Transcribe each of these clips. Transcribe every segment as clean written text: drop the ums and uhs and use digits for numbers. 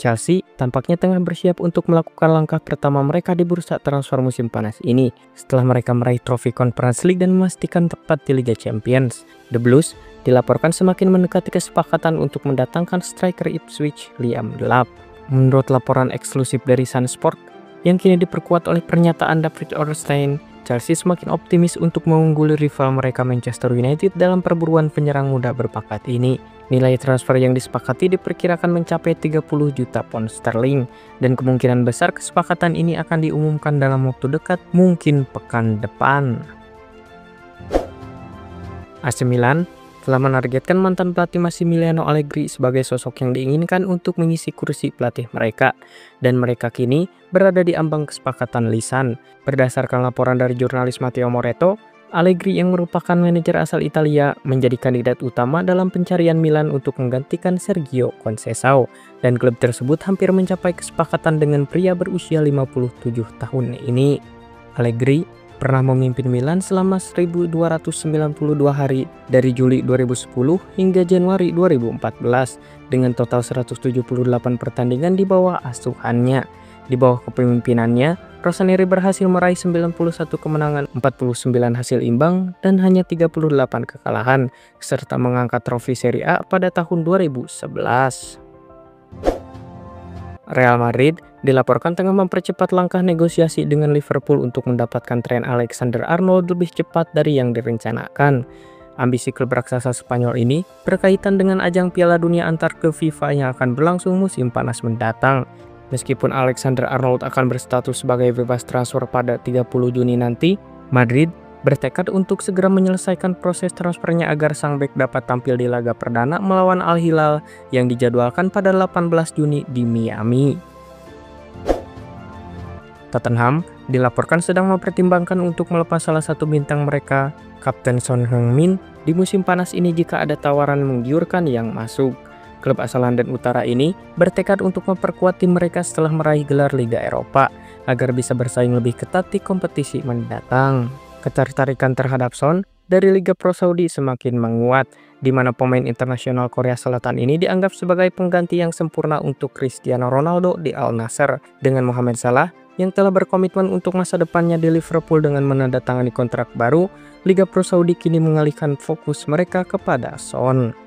Chelsea tampaknya tengah bersiap untuk melakukan langkah pertama mereka di bursa transfer musim panas ini setelah mereka meraih trofi Conference League dan memastikan tempat di Liga Champions. The Blues dilaporkan semakin mendekati kesepakatan untuk mendatangkan striker Ipswich Liam Delap. Menurut laporan eksklusif dari Sun Sport yang kini diperkuat oleh pernyataan David Ornstein, Chelsea semakin optimis untuk mengungguli rival mereka Manchester United dalam perburuan penyerang muda berbakat ini. Nilai transfer yang disepakati diperkirakan mencapai 30 juta pound sterling dan kemungkinan besar kesepakatan ini akan diumumkan dalam waktu dekat, mungkin pekan depan. AC Milan telah menargetkan mantan pelatih Massimiliano Allegri sebagai sosok yang diinginkan untuk mengisi kursi pelatih mereka, dan mereka kini berada di ambang kesepakatan lisan. Berdasarkan laporan dari jurnalis Matteo Moretto, Allegri yang merupakan manajer asal Italia menjadi kandidat utama dalam pencarian Milan untuk menggantikan Sergio Conceição, dan klub tersebut hampir mencapai kesepakatan dengan pria berusia 57 tahun ini. Allegri pernah memimpin Milan selama 1292 hari dari Juli 2010 hingga Januari 2014 dengan total 178 pertandingan di bawah asuhannya. Di bawah kepemimpinannya, Rossoneri berhasil meraih 91 kemenangan, 49 hasil imbang, dan hanya 38 kekalahan, serta mengangkat trofi Serie A pada tahun 2011. Real Madrid dilaporkan tengah mempercepat langkah negosiasi dengan Liverpool untuk mendapatkan Trent Alexander-Arnold lebih cepat dari yang direncanakan. Ambisi klub raksasa Spanyol ini berkaitan dengan ajang Piala Dunia antar klub FIFA yang akan berlangsung musim panas mendatang. Meskipun Alexander-Arnold akan berstatus sebagai bebas transfer pada 30 Juni nanti, Madrid bertekad untuk segera menyelesaikan proses transfernya agar sang bek dapat tampil di laga perdana melawan Al Hilal yang dijadwalkan pada 18 Juni di Miami. Tottenham dilaporkan sedang mempertimbangkan untuk melepas salah satu bintang mereka, Kapten Son Heung-min, di musim panas ini jika ada tawaran menggiurkan yang masuk. Klub asal London Utara ini bertekad untuk memperkuat tim mereka setelah meraih gelar Liga Eropa agar bisa bersaing lebih ketat di kompetisi mendatang. Ketertarikan terhadap Son dari Liga Pro Saudi semakin menguat, di mana pemain internasional Korea Selatan ini dianggap sebagai pengganti yang sempurna untuk Cristiano Ronaldo di Al Nassr, dengan Mohamed Salah yang telah berkomitmen untuk masa depannya di Liverpool dengan menandatangani kontrak baru. Liga Pro Saudi kini mengalihkan fokus mereka kepada Son.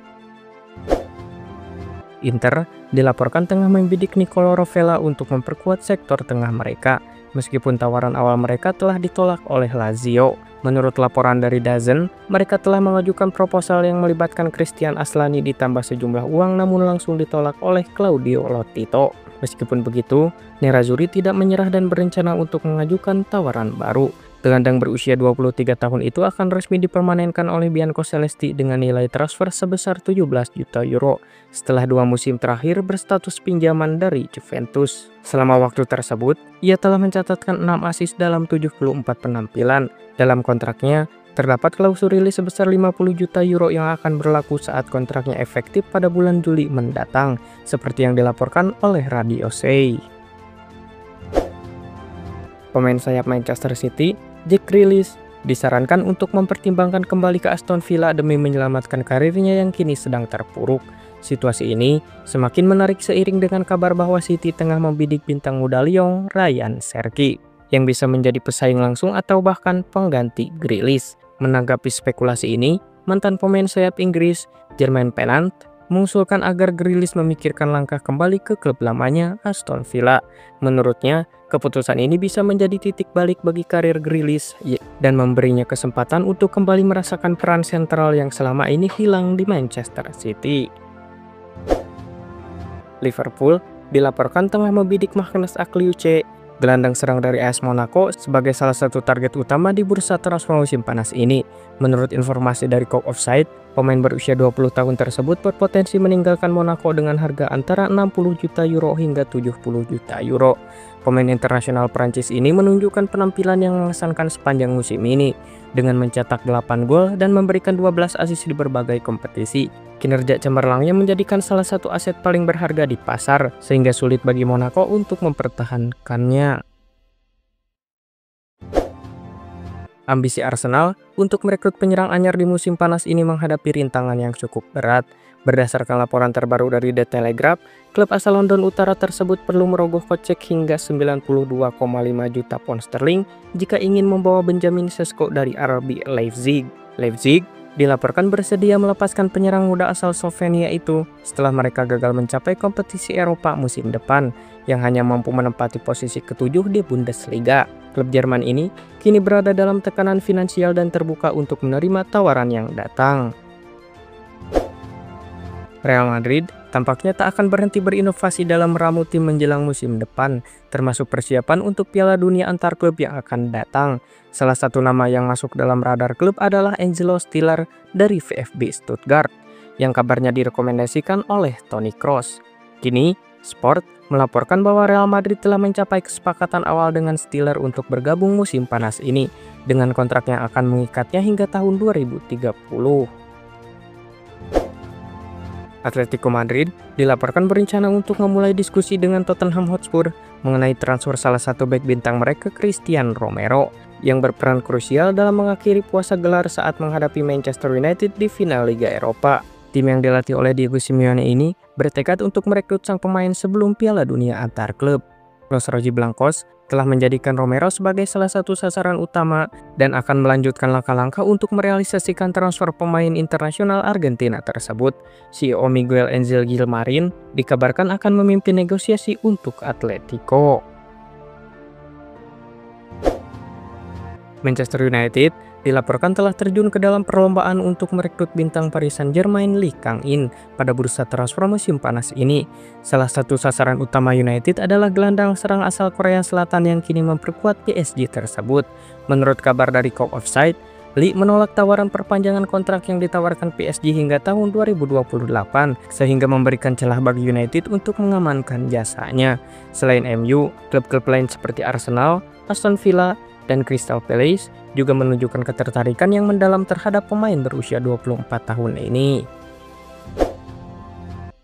Inter dilaporkan tengah membidik Nicolo Rovella untuk memperkuat sektor tengah mereka, meskipun tawaran awal mereka telah ditolak oleh Lazio. Menurut laporan dari DAZN, mereka telah mengajukan proposal yang melibatkan Christian Aslani ditambah sejumlah uang namun langsung ditolak oleh Claudio Lotito. Meskipun begitu, Nerazzurri tidak menyerah dan berencana untuk mengajukan tawaran baru. Gelandang berusia 23 tahun itu akan resmi dipermanenkan oleh Bianco Celesti dengan nilai transfer sebesar 17 juta euro setelah 2 musim terakhir berstatus pinjaman dari Juventus. Selama waktu tersebut, ia telah mencatatkan 6 assist dalam 74 penampilan. Dalam kontraknya, terdapat klausul rilis sebesar 50 juta euro yang akan berlaku saat kontraknya efektif pada bulan Juli mendatang, seperti yang dilaporkan oleh Radio Sei. Pemain sayap Manchester City, Jack Grealish, disarankan untuk mempertimbangkan kembali ke Aston Villa demi menyelamatkan karirnya yang kini sedang terpuruk. Situasi ini semakin menarik seiring dengan kabar bahwa City tengah membidik bintang muda Lyon, Ryan Cherki, yang bisa menjadi pesaing langsung atau bahkan pengganti Grealish. Menanggapi spekulasi ini, mantan pemain sayap Inggris, Jermaine Pennant, mengusulkan agar Grealish memikirkan langkah kembali ke klub lamanya, Aston Villa. Menurutnya, keputusan ini bisa menjadi titik balik bagi karir Grealish dan memberinya kesempatan untuk kembali merasakan peran sentral yang selama ini hilang di Manchester City. Liverpool dilaporkan tengah membidik Magnus Akliuce, gelandang serang dari AS Monaco, sebagai salah satu target utama di bursa transfer musim panas ini. Menurut informasi dari Cock Offside, pemain berusia 20 tahun tersebut berpotensi meninggalkan Monaco dengan harga antara 60 juta euro hingga 70 juta euro. Pemain internasional Prancis ini menunjukkan penampilan yang mengesankan sepanjang musim ini, dengan mencetak 8 gol dan memberikan 12 assist di berbagai kompetisi. Kinerja cemerlangnya menjadikan salah satu aset paling berharga di pasar, sehingga sulit bagi Monaco untuk mempertahankannya. Ambisi Arsenal untuk merekrut penyerang anyar di musim panas ini menghadapi rintangan yang cukup berat. Berdasarkan laporan terbaru dari The Telegraph, klub asal London Utara tersebut perlu merogoh kocek hingga 92,5 juta pound sterling jika ingin membawa Benjamin Sesko dari RB Leipzig. Leipzig dilaporkan bersedia melepaskan penyerang muda asal Slovenia itu setelah mereka gagal mencapai kompetisi Eropa musim depan yang hanya mampu menempati posisi ke-7 di Bundesliga. Klub Jerman ini kini berada dalam tekanan finansial dan terbuka untuk menerima tawaran yang datang. Real Madrid tampaknya tak akan berhenti berinovasi dalam meramu tim menjelang musim depan, termasuk persiapan untuk Piala Dunia antar klub yang akan datang. Salah satu nama yang masuk dalam radar klub adalah Angelo Stiller dari VfB Stuttgart, yang kabarnya direkomendasikan oleh Toni Kroos. Kini, Sport melaporkan bahwa Real Madrid telah mencapai kesepakatan awal dengan Stiller untuk bergabung musim panas ini, dengan kontrak yang akan mengikatnya hingga tahun 2030. Atletico Madrid dilaporkan berencana untuk memulai diskusi dengan Tottenham Hotspur mengenai transfer salah satu bek bintang mereka, Christian Romero, yang berperan krusial dalam mengakhiri puasa gelar saat menghadapi Manchester United di final Liga Eropa. Tim yang dilatih oleh Diego Simeone ini bertekad untuk merekrut sang pemain sebelum Piala Dunia antar klub. Los Rojiblancos telah menjadikan Romero sebagai salah satu sasaran utama dan akan melanjutkan langkah-langkah untuk merealisasikan transfer pemain internasional Argentina tersebut. CEO Miguel Angel Gilmarin dikabarkan akan memimpin negosiasi untuk Atletico. Manchester United dilaporkan telah terjun ke dalam perlombaan untuk merekrut bintang Paris Saint-Germain Lee Kang-in pada bursa transfer musim panas ini. Salah satu sasaran utama United adalah gelandang serang asal Korea Selatan yang kini memperkuat PSG tersebut. Menurut kabar dari Court Offside, Lee menolak tawaran perpanjangan kontrak yang ditawarkan PSG hingga tahun 2028, sehingga memberikan celah bagi United untuk mengamankan jasanya. Selain MU, klub-klub lain seperti Arsenal, Aston Villa, dan Crystal Palace juga menunjukkan ketertarikan yang mendalam terhadap pemain berusia 24 tahun ini.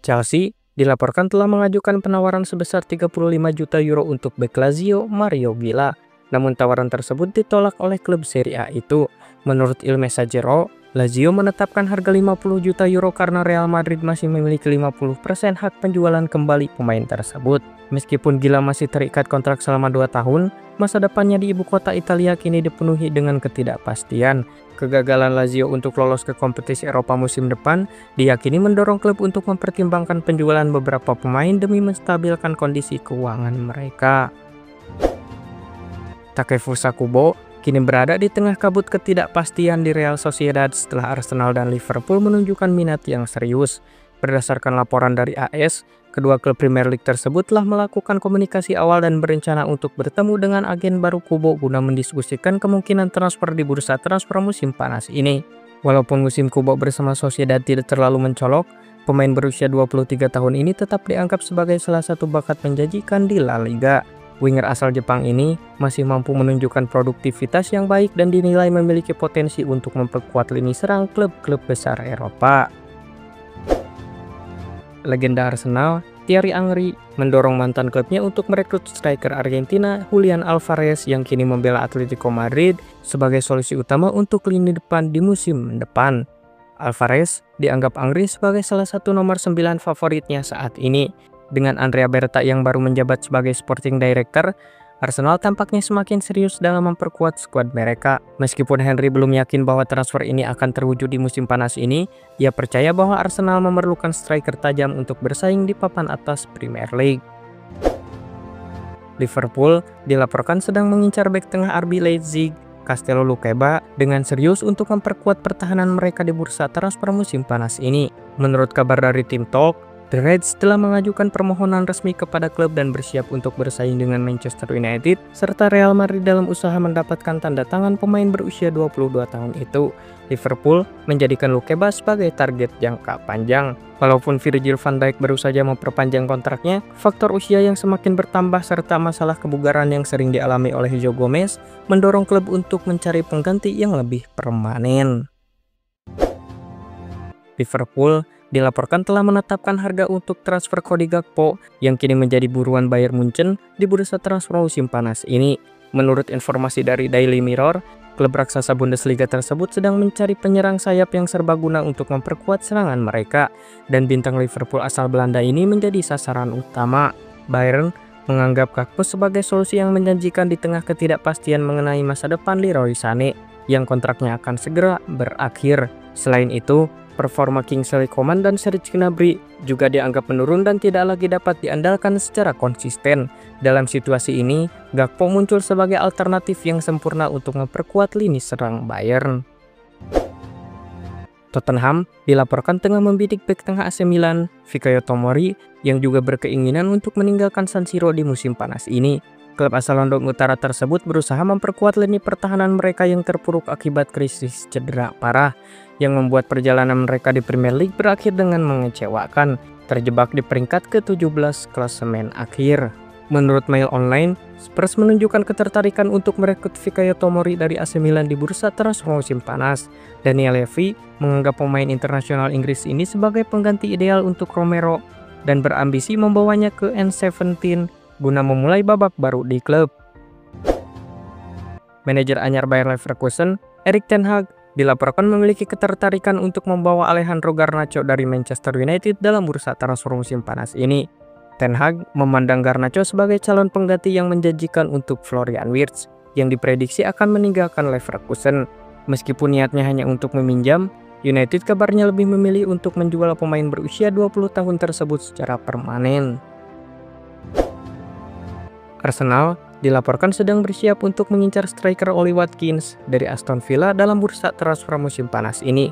Chelsea dilaporkan telah mengajukan penawaran sebesar 35 juta euro untuk bek Lazio Mario Villa. Namun tawaran tersebut ditolak oleh klub Serie A itu. Menurut Il Messaggero, Lazio menetapkan harga 50 juta euro karena Real Madrid masih memiliki 50% hak penjualan kembali pemain tersebut. Meskipun Gila masih terikat kontrak selama 2 tahun, masa depannya di ibu kota Italia kini dipenuhi dengan ketidakpastian. Kegagalan Lazio untuk lolos ke kompetisi Eropa musim depan diyakini mendorong klub untuk mempertimbangkan penjualan beberapa pemain demi menstabilkan kondisi keuangan mereka. Takefusa Kubo kini berada di tengah kabut ketidakpastian di Real Sociedad setelah Arsenal dan Liverpool menunjukkan minat yang serius. Berdasarkan laporan dari AS, kedua klub Premier League tersebut telah melakukan komunikasi awal dan berencana untuk bertemu dengan agen baru Kubo guna mendiskusikan kemungkinan transfer di bursa transfer musim panas ini. Walaupun musim Kubo bersama Sociedad tidak terlalu mencolok, pemain berusia 23 tahun ini tetap dianggap sebagai salah satu bakat menjanjikan di La Liga. Winger asal Jepang ini masih mampu menunjukkan produktivitas yang baik dan dinilai memiliki potensi untuk memperkuat lini serang klub-klub besar Eropa. Legenda Arsenal, Thierry Henry, mendorong mantan klubnya untuk merekrut striker Argentina Julian Alvarez yang kini membela Atletico Madrid sebagai solusi utama untuk lini depan di musim depan. Alvarez dianggap Henry sebagai salah satu nomor 9 favoritnya saat ini. Dengan Andrea Berta yang baru menjabat sebagai Sporting Director, Arsenal tampaknya semakin serius dalam memperkuat skuad mereka. Meskipun Henry belum yakin bahwa transfer ini akan terwujud di musim panas ini, ia percaya bahwa Arsenal memerlukan striker tajam untuk bersaing di papan atas Premier League. Liverpool dilaporkan sedang mengincar bek tengah RB Leipzig, Castello Lukeba, dengan serius untuk memperkuat pertahanan mereka di bursa transfer musim panas ini. Menurut kabar dari tim Talk, The Reds telah mengajukan permohonan resmi kepada klub dan bersiap untuk bersaing dengan Manchester United serta Real Madrid dalam usaha mendapatkan tanda tangan pemain berusia 22 tahun itu. Liverpool menjadikan Lukeba sebagai target jangka panjang. Walaupun Virgil van Dijk baru saja memperpanjang kontraknya, faktor usia yang semakin bertambah serta masalah kebugaran yang sering dialami oleh Joe Gomez mendorong klub untuk mencari pengganti yang lebih permanen. Liverpool dilaporkan telah menetapkan harga untuk transfer Cody Gakpo yang kini menjadi buruan Bayern Munchen di bursa transfer musim panas ini. Menurut informasi dari Daily Mirror, klub raksasa Bundesliga tersebut sedang mencari penyerang sayap yang serbaguna untuk memperkuat serangan mereka, dan bintang Liverpool asal Belanda ini menjadi sasaran utama. Bayern menganggap Gakpo sebagai solusi yang menjanjikan di tengah ketidakpastian mengenai masa depan Leroy Sané yang kontraknya akan segera berakhir. Selain itu, performa Kingsley Coman dan Serge Gnabry juga dianggap menurun dan tidak lagi dapat diandalkan secara konsisten. Dalam situasi ini, Gakpo muncul sebagai alternatif yang sempurna untuk memperkuat lini serang Bayern. Tottenham dilaporkan tengah membidik bek tengah AC Milan, Fikayo Tomori, yang juga berkeinginan untuk meninggalkan San Siro di musim panas ini. Klub asal London Utara tersebut berusaha memperkuat lini pertahanan mereka yang terpuruk akibat krisis cedera parah, yang membuat perjalanan mereka di Premier League berakhir dengan mengecewakan, terjebak di peringkat ke-17 klasemen akhir. Menurut Mail Online, Spurs menunjukkan ketertarikan untuk merekrut Fikayo Tomori dari AC Milan di bursa transfer musim panas. Daniel Levy menganggap pemain internasional Inggris ini sebagai pengganti ideal untuk Romero dan berambisi membawanya ke N17 guna memulai babak baru di klub. Manajer anyar Bayer Leverkusen, Erik ten Hag, dilaporkan memiliki ketertarikan untuk membawa Alejandro Garnacho dari Manchester United dalam bursa transfer musim panas ini. Ten Hag memandang Garnacho sebagai calon pengganti yang menjanjikan untuk Florian Wirtz, yang diprediksi akan meninggalkan Leverkusen. Meskipun niatnya hanya untuk meminjam, United kabarnya lebih memilih untuk menjual pemain berusia 20 tahun tersebut secara permanen. Arsenal dilaporkan sedang bersiap untuk mengincar striker Ollie Watkins dari Aston Villa dalam bursa transfer musim panas ini.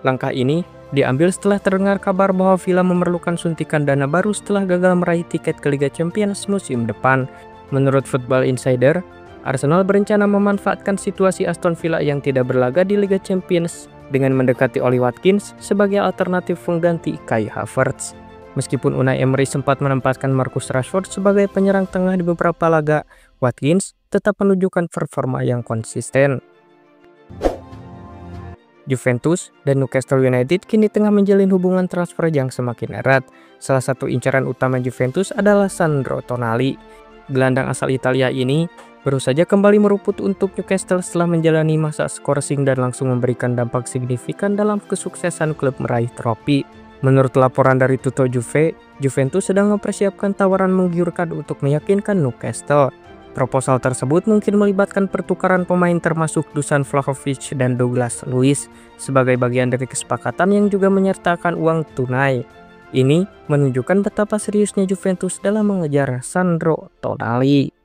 Langkah ini diambil setelah terdengar kabar bahwa Villa memerlukan suntikan dana baru setelah gagal meraih tiket ke Liga Champions musim depan. Menurut Football Insider, Arsenal berencana memanfaatkan situasi Aston Villa yang tidak berlaga di Liga Champions dengan mendekati Ollie Watkins sebagai alternatif pengganti Kai Havertz. Meskipun Unai Emery sempat menempatkan Marcus Rashford sebagai penyerang tengah di beberapa laga, Watkins tetap menunjukkan performa yang konsisten. Juventus dan Newcastle United kini tengah menjalin hubungan transfer yang semakin erat. Salah satu incaran utama Juventus adalah Sandro Tonali. Gelandang asal Italia ini baru saja kembali meruput untuk Newcastle setelah menjalani masa skorsing dan langsung memberikan dampak signifikan dalam kesuksesan klub meraih trofi. Menurut laporan dari Tutto Juve, Juventus sedang mempersiapkan tawaran menggiurkan untuk meyakinkan Newcastle. Proposal tersebut mungkin melibatkan pertukaran pemain termasuk Dusan Vlahovic dan Douglas Luiz sebagai bagian dari kesepakatan yang juga menyertakan uang tunai. Ini menunjukkan betapa seriusnya Juventus dalam mengejar Sandro Tonali.